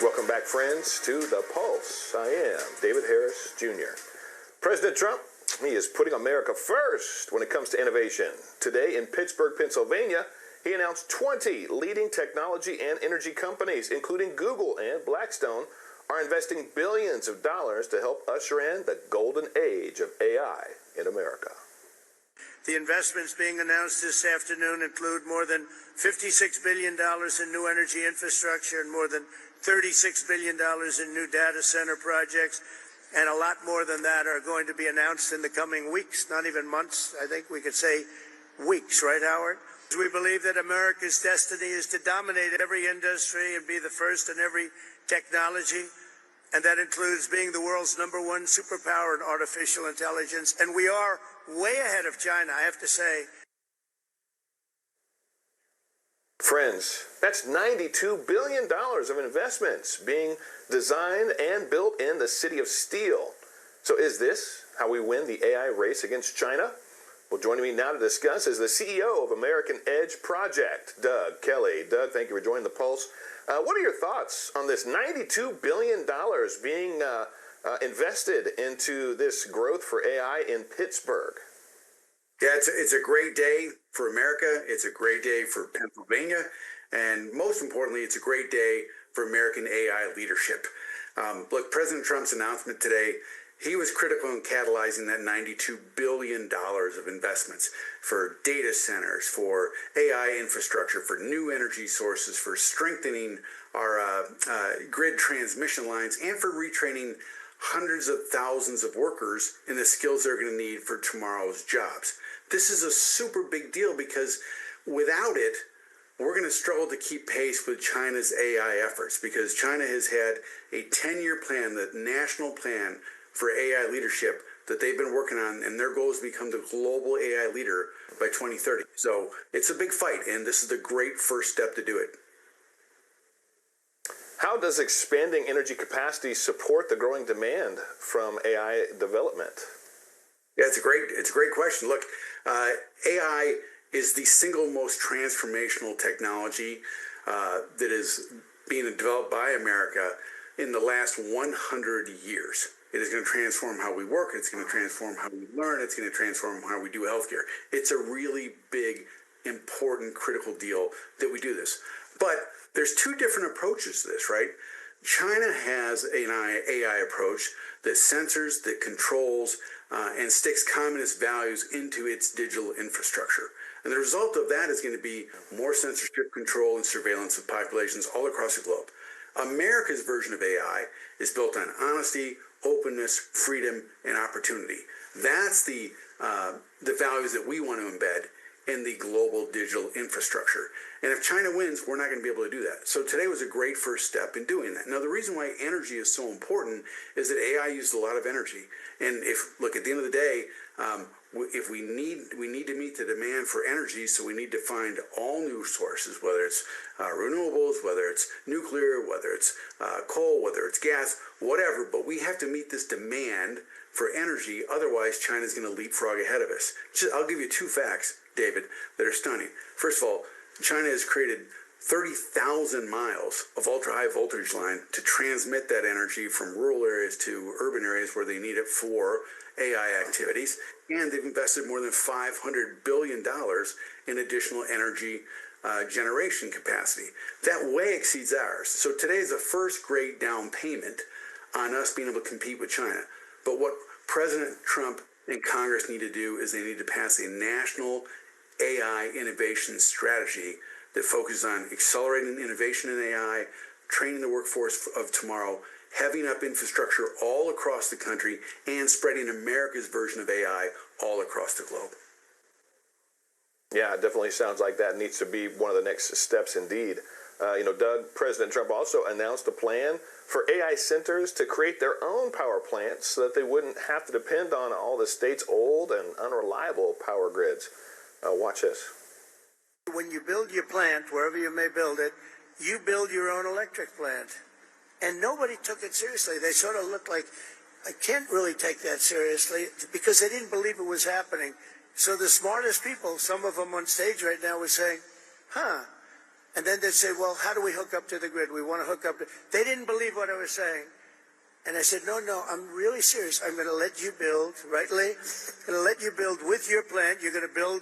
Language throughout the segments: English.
Welcome back, friends, to The Pulse. I am David Harris, Jr. President Trump, he is putting America first when it comes to innovation. Today in Pittsburgh, Pennsylvania, he announced 20 leading technology and energy companies, including Google and Blackstone, are investing billions of dollars to help usher in the golden age of AI in America. The investments being announced this afternoon include more than $56 billion in new energy infrastructure and more than $36 billion in new data center projects. And a lot more than that are going to be announced in the coming weeks, not even months. I think we could say weeks, right, Howard? We believe that America's destiny is to dominate every industry and be the first in every technology. And that includes being the world's #1 superpower in artificial intelligence. And we are way ahead of China, I have to say. Friends, that's $92 billion of investments being designed and built in the city of Steel. So is this how we win the AI race against China? Well, joining me now to discuss is the CEO of American Edge Project, Doug Kelly. Doug, thank you for joining the Pulse. What are your thoughts on this $92 billion being invested into this growth for AI in Pittsburgh? Yeah, it's a great day for America. It's a great day for Pennsylvania. And most importantly, it's a great day for American AI leadership. Look, President Trump's announcement today, he was critical in catalyzing that $92 billion of investments for data centers, for AI infrastructure, for new energy sources, for strengthening our grid transmission lines, and for retraining hundreds of thousands of workers in the skills they're going to need for tomorrow's jobs. This is a super big deal because without it, we're going to struggle to keep pace with China's AI efforts, because China has had a 10-year plan, the national plan for AI leadership that they've been working on, and their goal is to become the global AI leader by 2030. So it's a big fight, and this is the great first step to do it. How does expanding energy capacity support the growing demand from AI development? Yeah, it's a great question. Look, AI is the single most transformational technology that is being developed by America in the last 100 years. It is going to transform how we work. It's going to transform how we learn. It's going to transform how we do healthcare. It's a really big, important, critical deal that we do this. But there's two different approaches to this, right? China has an AI approach that censors, that controls, and sticks communist values into its digital infrastructure. And the result of that is going to be more censorship, control, and surveillance of populations all across the globe. America's version of AI is built on honesty, openness, freedom, and opportunity. That's the values that we want to embed in the global digital infrastructure. And if China wins, we're not going to be able to do that. So today was a great first step in doing that. Now, the reason why energy is so important is that AI uses a lot of energy. And look, at the end of the day, if we need to meet the demand for energy, so we need to find all new sources, whether it's renewables, whether it's nuclear, whether it's coal, whether it's gas, whatever. But we have to meet this demand for energy. Otherwise, China's going to leapfrog ahead of us. I'll give you two facts, David, that are stunning. First of all, China has created 30,000 miles of ultra-high voltage line to transmit that energy from rural areas to urban areas where they need it for AI activities. And they've invested more than $500 billion in additional energy generation capacity. That way exceeds ours. So today is the first great down payment on us being able to compete with China. But what President Trump and Congress need to do is they need to pass a national AI innovation strategy that focuses on accelerating innovation in AI, training the workforce of tomorrow, heaving up infrastructure all across the country, and spreading America's version of AI all across the globe. Yeah, it definitely sounds like that needs to be one of the next steps indeed. Doug, President Trump also announced a plan for AI centers to create their own power plants so that they wouldn't have to depend on all the state's old and unreliable power grids. Watch this. When you build your plant, wherever you may build it, you build your own electric plant. And nobody took it seriously. They sort of looked like, I can't really take that seriously, because they didn't believe it was happening. So the smartest people, some of them on stage right now, were saying, And then they'd say, well, how do we hook up to the grid? We want to hook up. They didn't believe what I was saying. And I said, no, I'm really serious. I'm going to let you build, right, Lee? I'm going to let you build with your plant. You're going to build,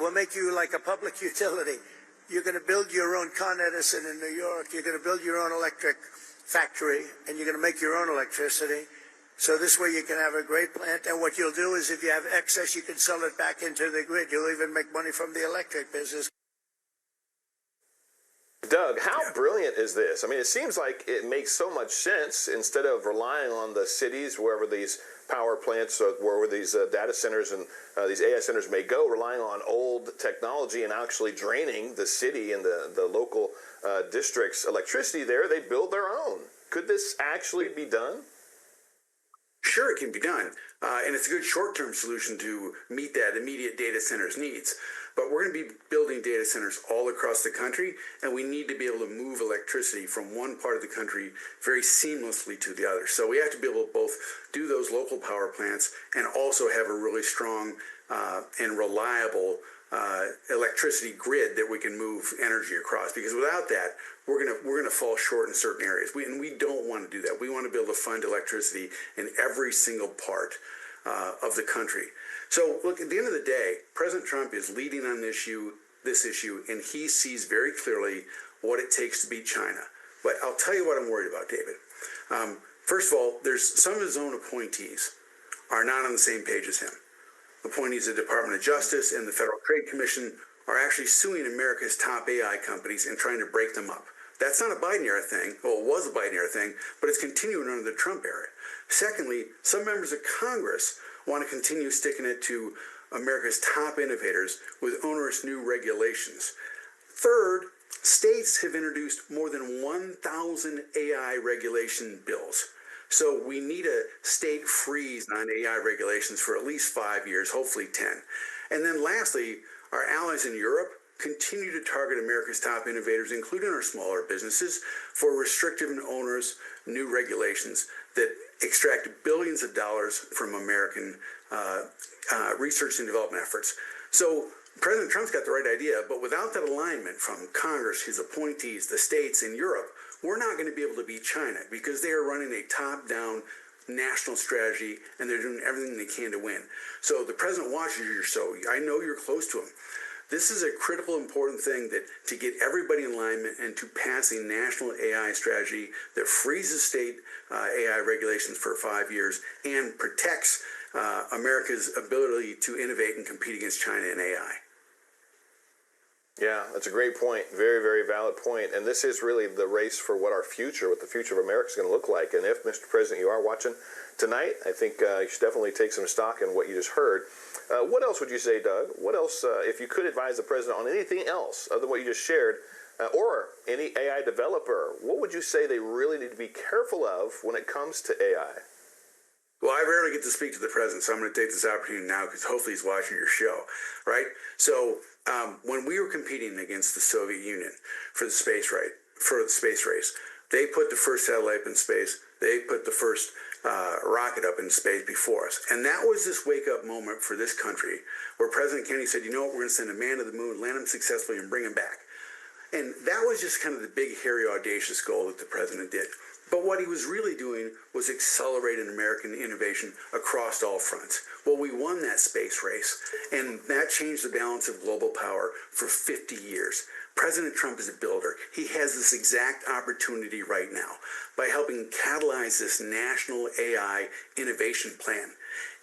we'll make you like a public utility. You're going to build your own Con Edison in New York. You're going to build your own electric factory, and you're going to make your own electricity. So this way you can have a great plant. And what you'll do is if you have excess, you can sell it back into the grid. You'll even make money from the electric business. Doug, how brilliant is this? I mean, it seems like it makes so much sense instead of relying on the cities, wherever these power plants or wherever these data centers and these AI centers may go, relying on old technology and actually draining the city and the local district's electricity there. They build their own. Could this actually be done? Sure, it can be done. And it's a good short-term solution to meet that immediate data center's needs. But we're going to be building data centers all across the country, and we need to be able to move electricity from one part of the country very seamlessly to the other. So we have to be able to both do those local power plants and also have a really strong and reliable electricity grid that we can move energy across. Because without that, we're gonna fall short in certain areas. We don't want to do that. We want to be able to fund electricity in every single part of the country. So look, at the end of the day, President Trump is leading on this issue, and he sees very clearly what it takes to beat China. But I'll tell you what I'm worried about, David. First of all, there's some of his own appointees are not on the same page as him. Appointees of the Department of Justice and the Federal Trade Commission are actually suing America's top AI companies and trying to break them up. That's not a Biden-era thing. Well, it was a Biden-era thing, but it's continuing under the Trump era. Secondly, some members of Congress want to continue sticking it to America's top innovators with onerous new regulations. Third, states have introduced more than 1,000 AI regulation bills. So we need a state freeze on AI regulations for at least 5 years, hopefully 10. And then lastly, our allies in Europe continue to target America's top innovators, including our smaller businesses, for restrictive and onerous new regulations that extract billions of dollars from American research and development efforts. So President Trump's got the right idea, but without that alignment from Congress, his appointees, the states, and Europe, we're not going to be able to beat China because they are running a top-down national strategy and they're doing everything they can to win. So the president watches you, so I know you're close to him. This is a critical, important thing that to get everybody in alignment and to pass a national AI strategy that freezes state AI regulations for 5 years and protects America's ability to innovate and compete against China in AI. Yeah, that's a great point. Very, very valid point. And this is really the race for what the future of America is going to look like. And if, Mr. President, you are watching tonight, I think you should definitely take some stock in what you just heard. What else would you say, Doug? What else, if you could advise the president on anything else other than what you just shared, or any AI developer, what would you say they really need to be careful of when it comes to AI? Well, I rarely get to speak to the president, so I'm going to take this opportunity now because hopefully he's watching your show, right? So when we were competing against the Soviet Union for the space race, they put the first satellite in space. They put the first rocket up in space before us. And that was this wake-up moment for this country where President Kennedy said, you know what, we're going to send a man to the moon, land him successfully, and bring him back. And that was just kind of the big, hairy, audacious goal that the president did. But what he was really doing was accelerating American innovation across all fronts. Well, we won that space race, and that changed the balance of global power for 50 years. President Trump is a builder. He has this exact opportunity right now by helping catalyze this national AI innovation plan.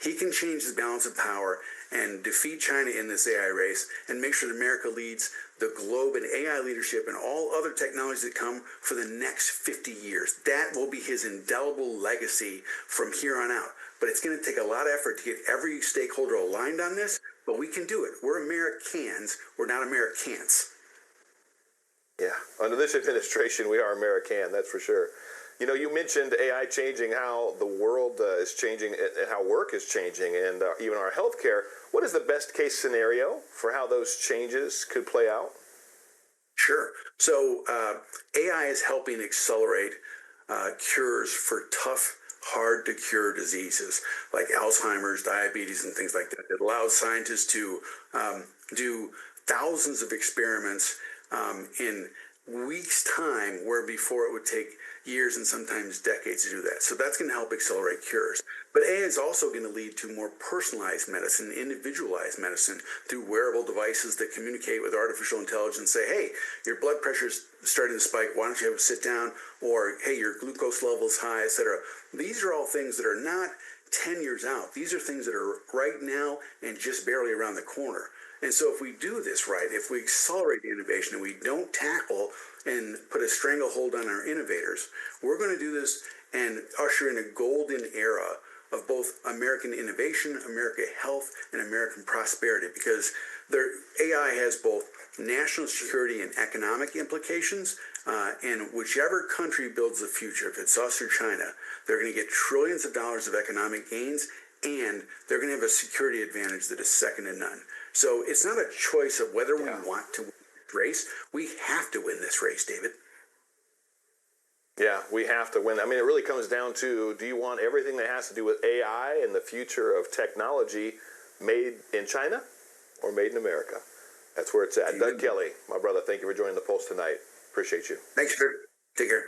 He can change the balance of power and defeat China in this AI race and make sure that America leads the globe in AI leadership and all other technologies that come for the next 50 years. That will be his indelible legacy from here on out. But it's going to take a lot of effort to get every stakeholder aligned on this, but we can do it. We're Americans. We're not Americans. Yeah, under this administration, we are American, that's for sure. You know, you mentioned AI changing how the world is changing and how work is changing and even our healthcare. What is the best case scenario for how those changes could play out? Sure. So AI is helping accelerate cures for tough, hard-to-cure diseases like Alzheimer's, diabetes, and things like that. It allows scientists to do thousands of experiments in weeks' time, where before it would take years and sometimes decades to do that. So that's going to help accelerate cures. But AI is also going to lead to more personalized medicine, individualized medicine through wearable devices that communicate with artificial intelligence, say, hey, your blood pressure's starting to spike, why don't you have a sit down? Or, hey, your glucose level's high, etc. These are all things that are not 10 years out. These are things that are right now and just barely around the corner. And so if we do this right, if we accelerate the innovation and we don't tackle and put a stranglehold on our innovators, we're going to do this and usher in a golden era of both American innovation, American health, and American prosperity, because AI has both national security and economic implications, and whichever country builds the future, if it's us or China, they're going to get trillions of dollars of economic gains, and they're going to have a security advantage that is second to none. So it's not a choice of whether we want to win this race. We have to win this race, David. Yeah, we have to win. I mean, it really comes down to, do you want everything that has to do with AI and the future of technology made in China or made in America? That's where it's at. Doug Kelly, my brother, thank you for joining the Pulse tonight. Appreciate you. Thanks, sir. Take care.